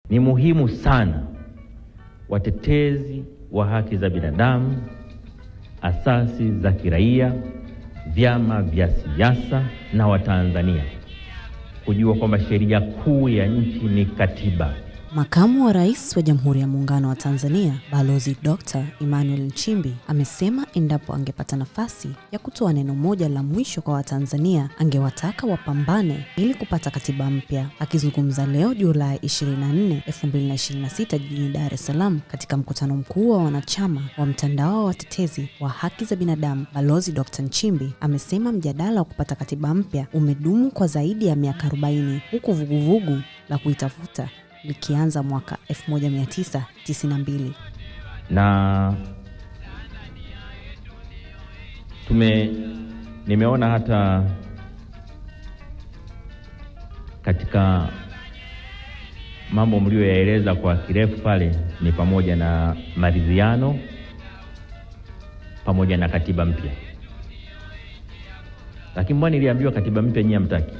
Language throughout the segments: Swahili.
Ni muhimu sana watetezi wa haki za binadamu, asasi za kiraia, vyama vya siasa na Watanzania kujua kwamba sheria kuu ya nchi ni katiba. Makamu wa Rais wa Jamhuri ya Muungano wa Tanzania, Balozi Dr. Emmanuel Nchimbi, amesema endapo angepata nafasi ya kutoa neno moja la mwisho kwa Watanzania, angewataka wapambane ili kupata katiba mpya. Akizungumza leo Julai 24, 2026 jijini Dar es Salaam katika mkutano mkuu wa wanachama wa mtandao wa watetezi wa haki za binadamu, Balozi Dr. Nchimbi amesema mjadala wa kupata katiba mpya umedumu kwa zaidi ya miaka 40 huku vuguvugu la kuitafuta likianza mwaka 1992. Na nimeona hata katika mambo mlioyaeleza kwa kirefu pale ni pamoja na maridhiano pamoja na katiba mpya. Lakini mbona niliambiwa katiba mpya nyinyi hamtaki?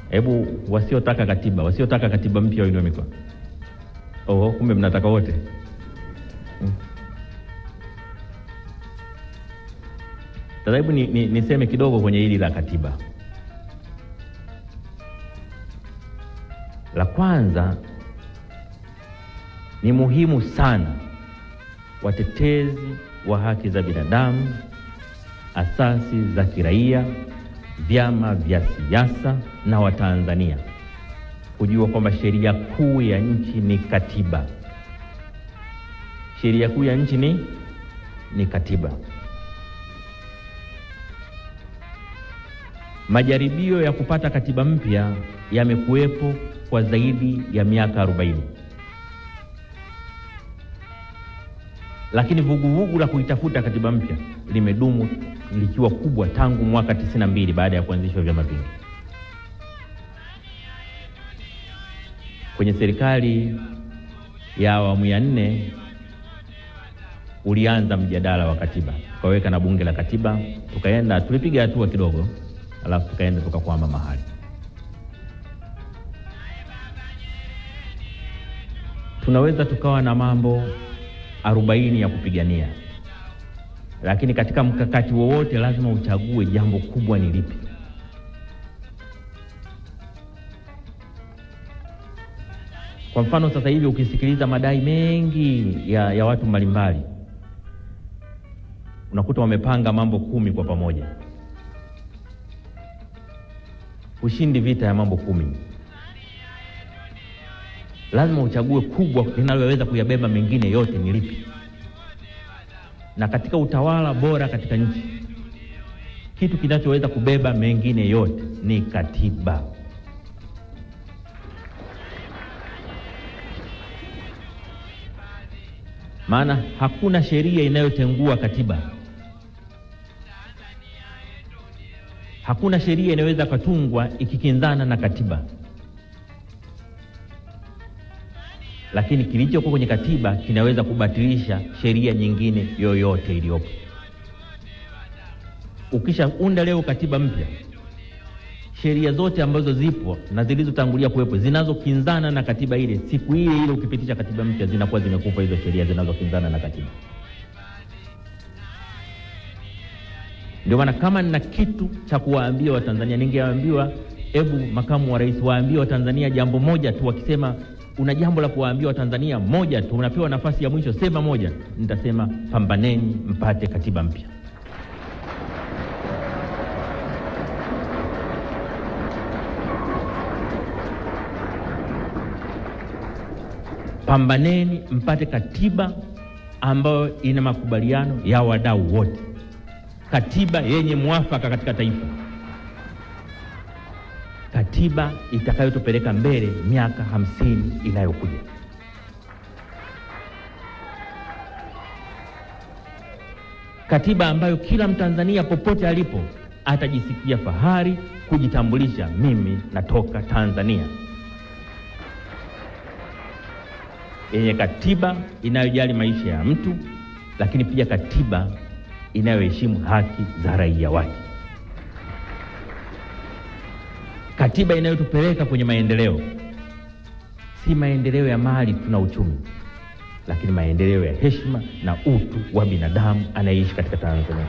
Hebu wasiotaka katiba mpya wainue mikono. Kumbe mnataka wote. Sasa hebu niseme kidogo kwenye hili la katiba. La kwanza, ni muhimu sana watetezi wa haki za binadamu, asasi za kiraia, vyama vya siasa na Watanzania kujua kwamba sheria kuu ya nchi ni katiba. Sheria kuu ya nchi ni katiba. Majaribio ya kupata katiba mpya yamekuwepo kwa zaidi ya miaka 40. Lakini vuguvugu la kuitafuta katiba mpya limedumu likiwa kubwa tangu mwaka 92 baada ya kuanzishwa vyama vingi. Kwenye serikali ya awamu ya 4 ulianza mjadala wa katiba. Tukaweka na bunge la katiba, tulipiga hatua kidogo, alafu tukaenda tukakwama mahali. Tunaweza tukawa na mambo 40 ya kupigania, lakini katika mkakati wowote lazima uchague jambo kubwa ni lipi. Kwa mfano sasa hivi ukisikiliza madai mengi ya watu mbalimbali, unakuta wamepanga mambo 10 kwa pamoja. Ushindi vita ya mambo 10. Lazima uchague kubwa linaloweza kuyabeba mengine yote ni lipi. Na katika utawala bora katika nchi, kitu kinachoweza kubeba mengine yote ni katiba. Maana hakuna sheria inayotengua katiba. Hakuna sheria inaweza kutungwa ikikinzana na katiba. Lakini kilichokuwa kwenye katiba kinaweza kubatilisha sheria nyingine yoyote iliyopo. Ukishaunda leo katiba mpya, sheria zote ambazo zipo na zilizotangulia kuwepo zinazokinzana na katiba ile, siku ile ukipitisha katiba mpya zinakuwa zimekufa hizo sheria zinazokinzana na katiba. Ndio maana kama nina kitu cha kuwaambia Watanzania, ningewaambiwa hebu makamu wa rais waambie Watanzania jambo moja tu. Wakisema una jambo la kuwaambia Watanzania moja tu, unapewa nafasi ya mwisho, sema moja, nitasema pambaneni mpate katiba mpya. Pambaneni mpate katiba ambayo ina makubaliano ya wadau wote. Katiba yenye mwafaka katika taifa. Katiba itakayotupeleka mbele miaka 50 inayokuja. Katiba ambayo kila Mtanzania popote alipo atajisikia fahari kujitambulisha, mimi natoka Tanzania. Yenye katiba inayojali maisha ya mtu, lakini pia katiba inayoheshimu haki za raia wake. katiba inayotupeleka kwenye maendeleo si maendeleo ya mali tuna uchumi, lakini maendeleo ya heshima na utu wa binadamu anayeishi katika Tanzania.